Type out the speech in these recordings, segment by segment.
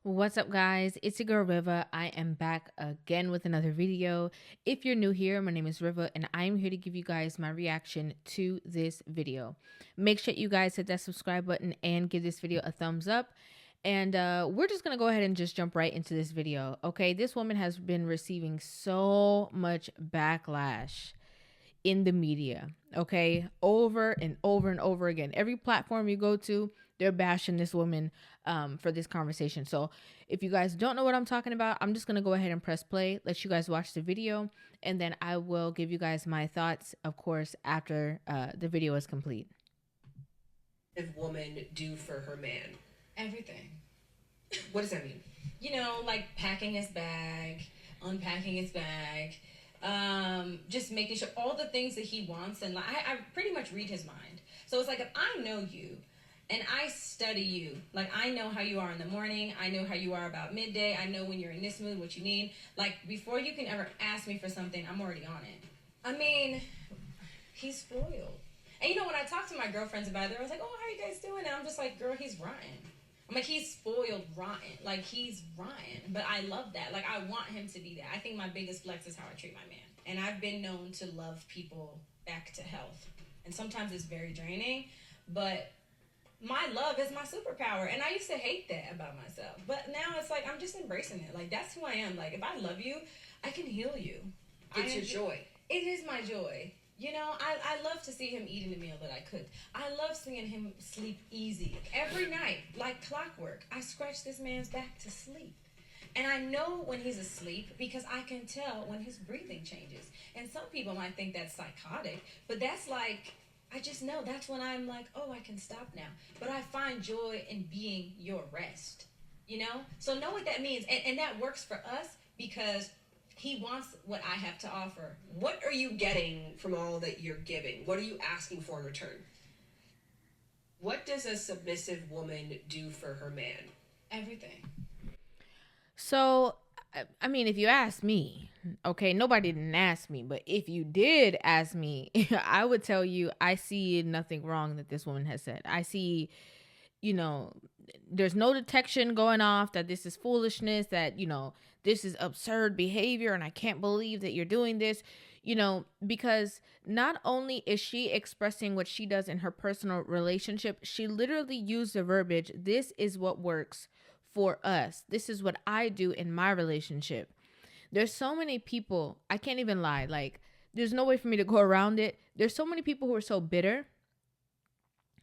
What's up, guys? It's your girl Riva. I am back again with another video. If you're new here, my name is Riva, and I'm here to give you guys my reaction to this video. Make sure you guys hit that subscribe button and give this video a thumbs up. And we're just going to go ahead and just jump right into this video. Okay, this woman has been receiving so much backlash in the media, okay, over and over and over again. Every platform you go to, they're bashing this woman for this conversation. So if you guys don't know what I'm talking about, I'm just gonna go ahead and press play, let you guys watch the video, and then I will give you guys my thoughts, of course, after the video is complete. Woman do for her man? Everything. What does that mean? Like packing his bag, unpacking his bag, just making sure all the things that he wants. And like, I pretty much read his mind. So it's like, if I know you and I study you, like I know how you are in the morning, I know how you are about midday, I know when you're in this mood, what you need. Like, before you can ever ask me for something, I'm already on it. I mean, he's spoiled. And when I talk to my girlfriends about it, I was like, oh, how you guys doing? And I'm just like, girl, he's rotten. I'm like, he's spoiled rotten. Like, he's rotten. But I love that. Like, I want him to be that. I think my biggest flex is how I treat my man. And I've been known to love people back to health. And sometimes it's very draining. But my love is my superpower. And I used to hate that about myself. But now it's like, I'm just embracing it. Like, that's who I am. Like, if I love you, I can heal you. It's your joy. It is my joy. I love to see him eating the meal that I cooked. I love seeing him sleep easy. Every night, like clockwork, I scratch this man's back to sleep. And I know when he's asleep because I can tell when his breathing changes. And some people might think that's psychotic, but that's like, I just know that's when I'm like, oh, I can stop now. But I find joy in being your rest, So know what that means. And that works for us because he wants what I have to offer. What are you getting from all that you're giving? What are you asking for in return? What does a submissive woman do for her man? Everything. So, I mean, if you ask me, okay, nobody didn't ask me, but if you did ask me, I would tell you I see nothing wrong that this woman has said. I see, there's no detection going off that this is foolishness, that, this is absurd behavior and I can't believe that you're doing this, because not only is she expressing what she does in her personal relationship, she literally used the verbiage, this is what works for us. This is what I do in my relationship. There's so many people, I can't even lie, like there's no way for me to go around it. There's so many people who are so bitter.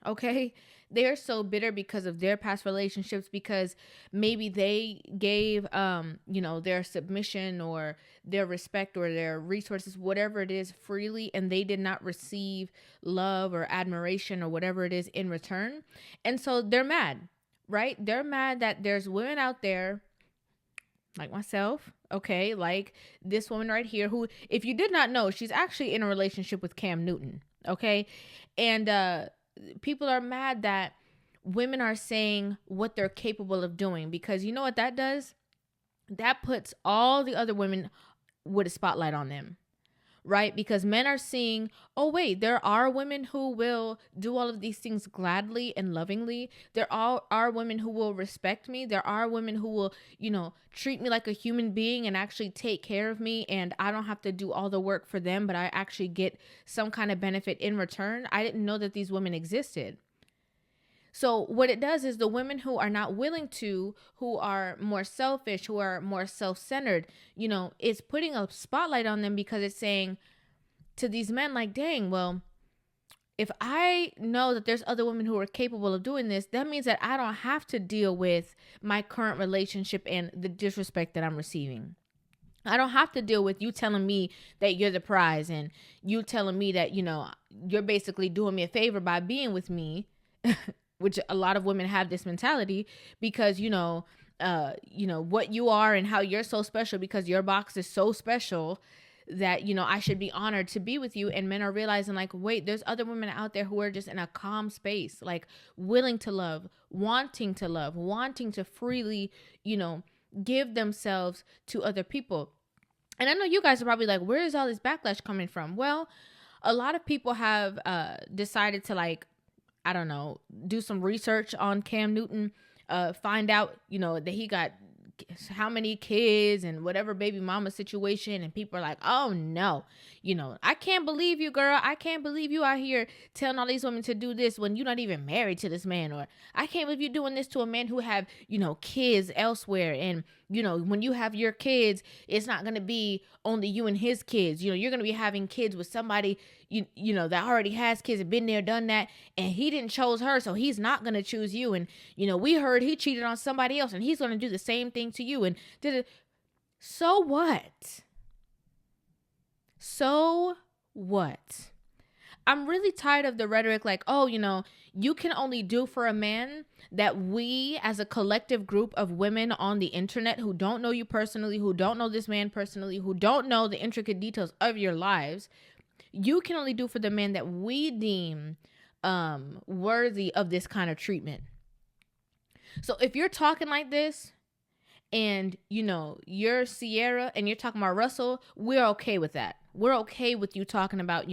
Okay, they are so bitter because of their past relationships, because maybe they gave their submission or their respect or their resources, whatever it is, freely, and they did not receive love or admiration or whatever it is in return. And so they're mad, right? They're mad that there's women out there like myself, okay, like this woman right here, who, if you did not know, she's actually in a relationship with Cam Newton, okay? And people are mad that women are saying what they're capable of doing, because you know what that does? That puts all the other women with a spotlight on them, right? Because men are seeing, oh wait, there are women who will do all of these things gladly and lovingly. There are women who will respect me. There are women who will, treat me like a human being and actually take care of me, and I don't have to do all the work for them, but I actually get some kind of benefit in return. I didn't know that these women existed. So what it does is the women who are not willing to, who are more selfish, who are more self-centered, it's putting a spotlight on them, because it's saying to these men like, dang, well, if I know that there's other women who are capable of doing this, that means that I don't have to deal with my current relationship and the disrespect that I'm receiving. I don't have to deal with you telling me that you're the prize, and you telling me that, you're basically doing me a favor by being with me. Which a lot of women have this mentality, because, what you are and how you're so special, because your box is so special that, I should be honored to be with you. And men are realizing like, wait, there's other women out there who are just in a calm space, like willing to love, wanting to freely, give themselves to other people. And I know you guys are probably like, where is all this backlash coming from? Well, a lot of people have decided to, like, I don't know, do some research on Cam Newton, find out, that he got how many kids and whatever baby mama situation, and people are like, oh no, I can't believe you, girl. I can't believe you out here telling all these women to do this when you're not even married to this man. Or I can't believe you're doing this to a man who have kids elsewhere, and when you have your kids, it's not going to be only you and his kids. You're going to be having kids with somebody that already has kids and been there, done that, and he didn't chose her, so he's not going to choose you. And we heard he cheated on somebody else, and he's going to do the same thing to you. And so what? So what? I'm really tired of the rhetoric like, oh, you can only do for a man that we as a collective group of women on the internet who don't know you personally, who don't know this man personally, who don't know the intricate details of your lives, you can only do for the man that we deem worthy of this kind of treatment. So if you're talking like this and, you're Sierra and you're talking about Russell, we're okay with that. We're okay with you talking about,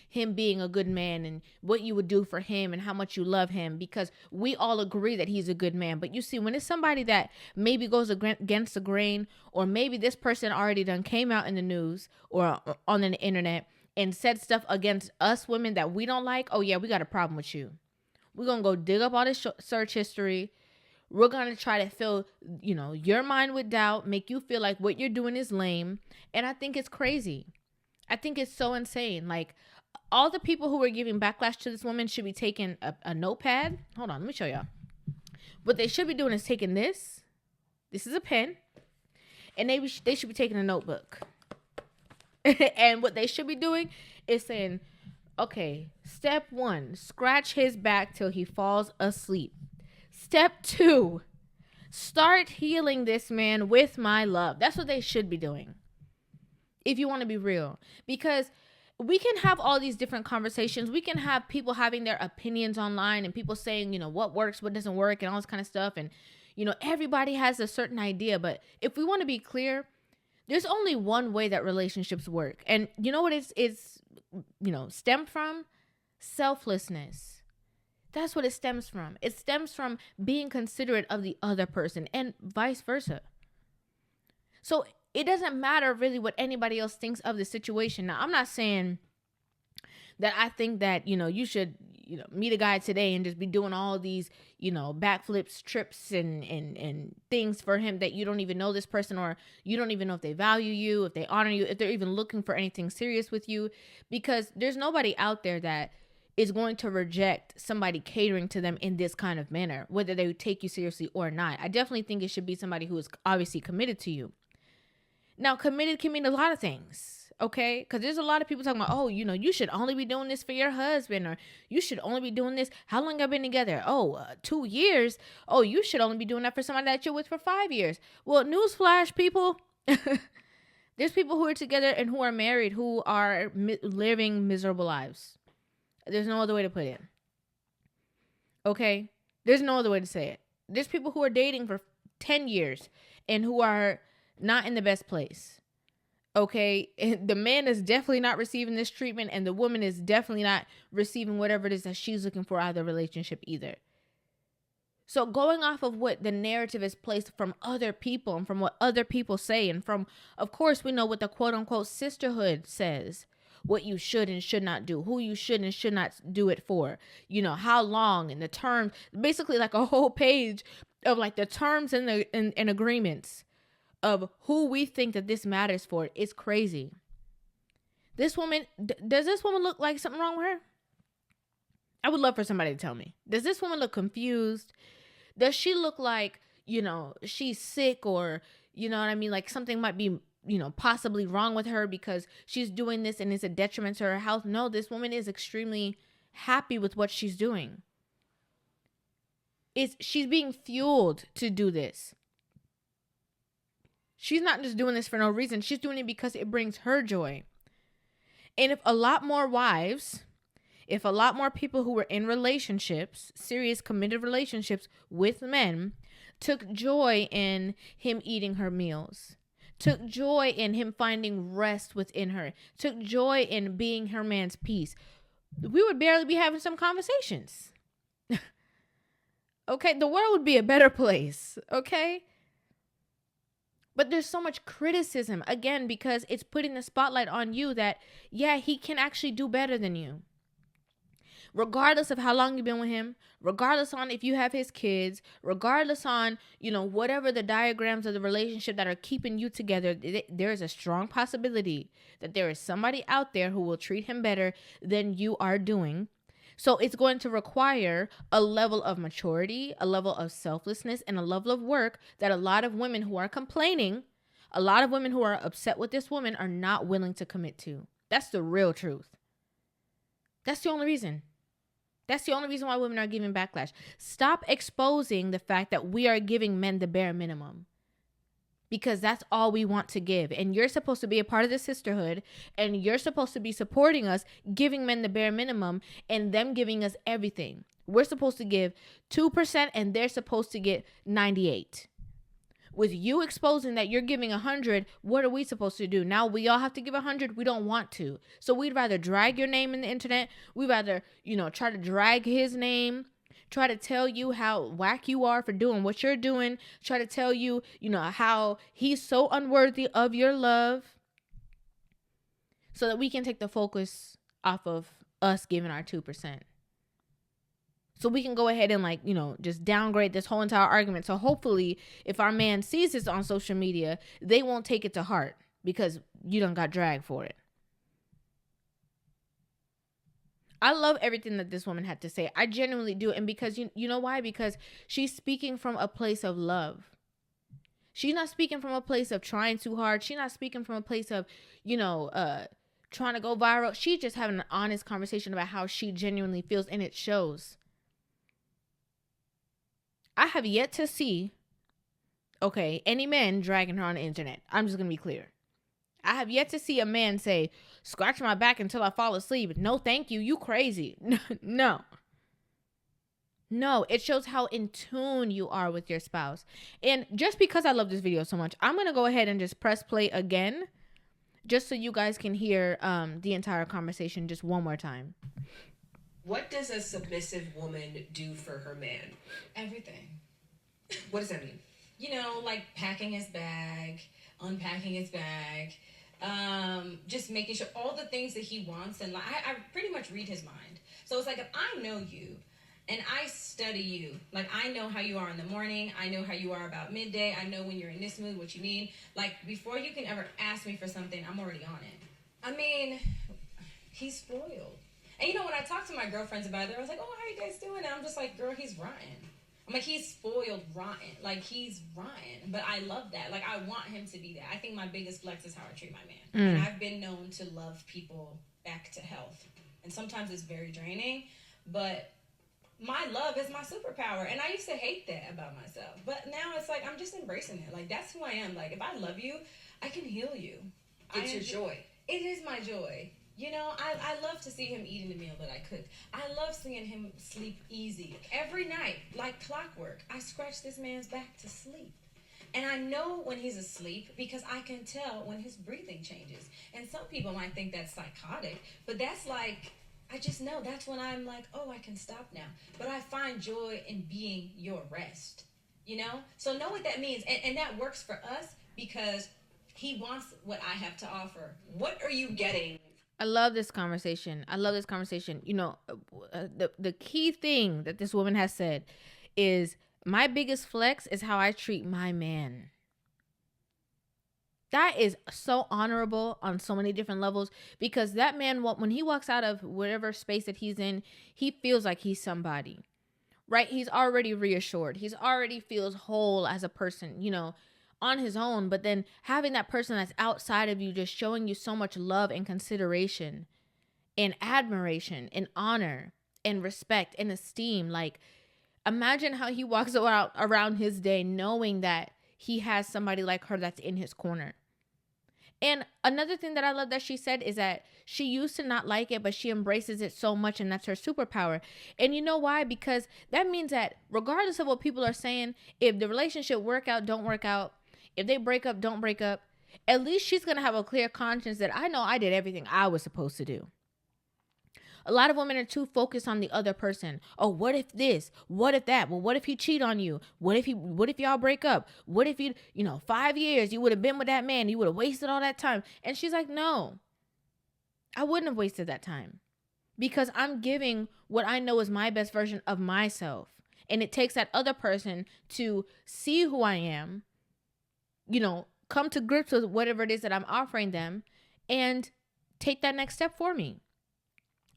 him being a good man and what you would do for him and how much you love him, because we all agree that he's a good man. But you see, when it's somebody that maybe goes against the grain, or maybe this person already done came out in the news or on the internet and said stuff against us women that we don't like, oh yeah, we got a problem with you. We're going to go dig up all this search history. We're going to try to fill, your mind with doubt, make you feel like what you're doing is lame. And I think it's crazy. I think it's so insane. Like, all the people who were giving backlash to this woman should be taking a notepad. Hold on, let me show y'all. What they should be doing is taking this. This is a pen. And they should be taking a notebook. And what they should be doing is saying, okay, step 1, scratch his back till he falls asleep. Step 2, start healing this man with my love. That's what they should be doing, if you want to be real. Because we can have all these different conversations. We can have people having their opinions online and people saying, what works, what doesn't work, and all this kind of stuff. And, everybody has a certain idea. But if we want to be clear, there's only one way that relationships work. And you know what it's stemmed from? Selflessness. That's what it stems from. It stems from being considerate of the other person and vice versa. So it doesn't matter really what anybody else thinks of the situation. Now, I'm not saying that I think that, you should, meet a guy today and just be doing all these, backflips, trips and things for him that you don't even know this person, or you don't even know if they value you, if they honor you, if they're even looking for anything serious with you, because there's nobody out there that is going to reject somebody catering to them in this kind of manner, whether they take you seriously or not. I definitely think it should be somebody who is obviously committed to you. Now, committed can mean a lot of things, okay? Because there's a lot of people talking about, oh, you should only be doing this for your husband, or you should only be doing this. How long have you been together? 2 years. Oh, you should only be doing that for somebody that you're with for 5 years. Well, newsflash, people. There's people who are together and who are married who are living miserable lives. There's no other way to put it. Okay? There's no other way to say it. There's people who are dating for 10 years and who are not in the best place. Okay, the man is definitely not receiving this treatment, and the woman is definitely not receiving whatever it is that she's looking for out of the relationship either. So going off of what the narrative is placed from other people and from what other people say, and from, of course, we know what the quote unquote sisterhood says, what you should and should not do, who you should and should not do it for, how long, and the terms, basically like a whole page of like the terms and the and agreements of who we think that this matters for. It's crazy. This woman, does this woman look like something wrong with her? I would love for somebody to tell me. Does this woman look confused? Does she look like, she's sick, or, like something might be, possibly wrong with her because she's doing this and it's a detriment to her health? No, this woman is extremely happy with what she's doing. She's being fueled to do this. She's not just doing this for no reason. She's doing it because it brings her joy. And if a lot more wives, if a lot more people who were in relationships, serious committed relationships with men, took joy in him eating her meals, took joy in him finding rest within her, took joy in being her man's peace, we would barely be having some conversations. Okay, the world would be a better place. Okay. But there's so much criticism, again, because it's putting the spotlight on you that, yeah, he can actually do better than you. Regardless of how long you've been with him, regardless on if you have his kids, regardless on, whatever the diagrams of the relationship that are keeping you together, there is a strong possibility that there is somebody out there who will treat him better than you are doing. So it's going to require a level of maturity, a level of selflessness, and a level of work that a lot of women who are complaining, a lot of women who are upset with this woman are not willing to commit to. That's the real truth. That's the only reason. That's the only reason why women are giving backlash. Stop exposing the fact that we are giving men the bare minimum. Because that's all we want to give. And you're supposed to be a part of the sisterhood. And you're supposed to be supporting us, giving men the bare minimum, and them giving us everything. We're supposed to give 2% and they're supposed to get 98. With you exposing that you're giving 100, what are we supposed to do? Now we all have to give 100. We don't want to. So we'd rather drag your name in the internet. We'd rather, try to drag his name. Try to tell you how whack you are for doing what you're doing. Try to tell you, how he's so unworthy of your love. So that we can take the focus off of us giving our 2%. So we can go ahead and just downgrade this whole entire argument. So hopefully if our man sees this on social media, they won't take it to heart because you done got dragged for it. I love everything that this woman had to say. I genuinely do. And because you know why? Because she's speaking from a place of love. She's not speaking from a place of trying too hard. She's not speaking from a place of, trying to go viral. She's just having an honest conversation about how she genuinely feels, and it shows. I have yet to see, any man dragging her on the internet. I'm just going to be clear. I have yet to see a man say, scratch my back until I fall asleep. No, thank you. You crazy. No. No, it shows how in tune you are with your spouse. And just because I love this video so much, I'm going to go ahead and just press play again, just so you guys can hear the entire conversation just one more time. What does a submissive woman do for her man? Everything. What does that mean? Like packing his bag, unpacking his bag, just making sure all the things that he wants. And I pretty much read his mind. So it's like, if I know you and I study you, like I know how you are in the morning, I know how you are about midday, I know when you're in this mood, what you need. Like before you can ever ask me for something, I'm already on it. I mean, he's spoiled. And when I talk to my girlfriends about it, I was like, oh, how you guys doing? And I'm just like, girl, he's rotten. I'm like, he's spoiled rotten. Like, he's rotten. But I love that. Like, I want him to be that. I think my biggest flex is how I treat my man. And I've been known to love people back to health. And sometimes it's very draining. But my love is my superpower. And I used to hate that about myself. But now it's like, I'm just embracing it. Like, that's who I am. Like, if I love you, I can heal you. It's your joy. It is my joy. I love to see him eating the meal that I cook. I love seeing him sleep easy. Every night, like clockwork, I scratch this man's back to sleep. And I know when he's asleep because I can tell when his breathing changes. And some people might think that's psychotic, but that's like, I just know that's when I'm like, oh, I can stop now. But I find joy in being your rest, So know what that means. And that works for us because he wants what I have to offer. What are you getting? I love this conversation. The key thing that this woman has said is, my biggest flex is how I treat my man. That is so honorable on so many different levels, because that man, when he walks out of whatever space that he's in, he feels like he's somebody, right? He's already reassured. He's already feels whole as a person, on his own. But then having that person that's outside of you just showing you so much love and consideration and admiration and honor and respect and esteem. Like, imagine how he walks around his day knowing that he has somebody like her that's in his corner. And another thing that I love that she said is that she used to not like it, but she embraces it so much, and that's her superpower. And you know why? Because that means that regardless of what people are saying, if the relationship work out, don't work out, if they break up, don't break up, at least she's going to have a clear conscience that I know I did everything I was supposed to do. A lot of women are too focused on the other person. Oh, what if this? What if that? Well, what if he cheat on you? What if y'all break up? What if 5 years you would have been with that man, you would have wasted all that time. And she's like, "No. I wouldn't have wasted that time because I'm giving what I know is my best version of myself. And it takes that other person to see who I am, come to grips with whatever it is that I'm offering them and take that next step for me."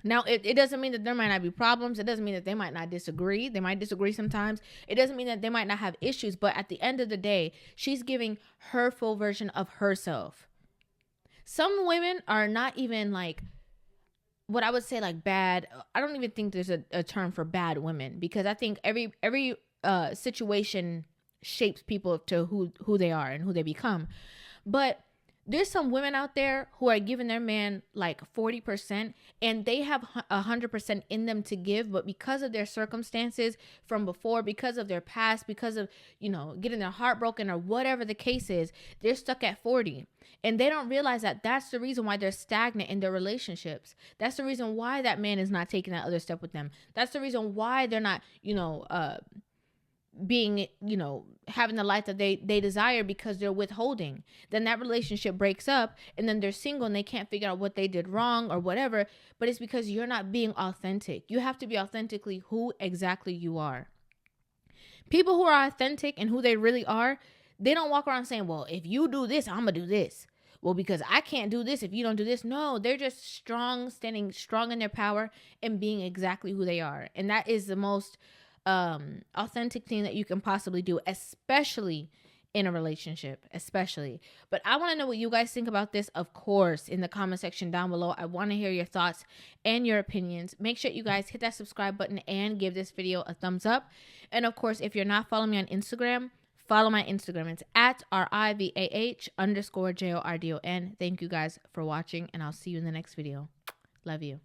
Now, it doesn't mean that there might not be problems. It doesn't mean that they might not disagree. They might disagree sometimes. It doesn't mean that they might not have issues. But at the end of the day, she's giving her full version of herself. Some women are not even like what I would say like bad. I don't even think there's a term for bad women, because I think every situation shapes people to who they are and who they become. But there's some women out there who are giving their man like 40% and they have 100% in them to give, but because of their circumstances from before, because of their past, because of, getting their heart broken or whatever the case is, they're stuck at 40. And they don't realize that that's the reason why they're stagnant in their relationships. That's the reason why that man is not taking that other step with them. That's the reason why they're not, being, having the life that they desire, because they're withholding. Then that relationship breaks up and then they're single and they can't figure out what they did wrong or whatever, but it's because you're not being authentic. You have to be authentically who exactly you are. People who are authentic and who they really are, they don't walk around saying, well, if you do this, I'm gonna do this. Well, because I can't do this if you don't do this. No, they're just strong, standing strong in their power and being exactly who they are. And that is the most authentic thing that you can possibly do, especially in a relationship, especially. But I want to know what you guys think about this, of course, in the comment section down below. I want to hear your thoughts and your opinions. Make sure you guys hit that subscribe button and give this video a thumbs up. And of course, if you're not following me on Instagram, follow my Instagram. It's at RIVAH_JORDON. Thank you guys for watching, and I'll see you in the next video. Love you.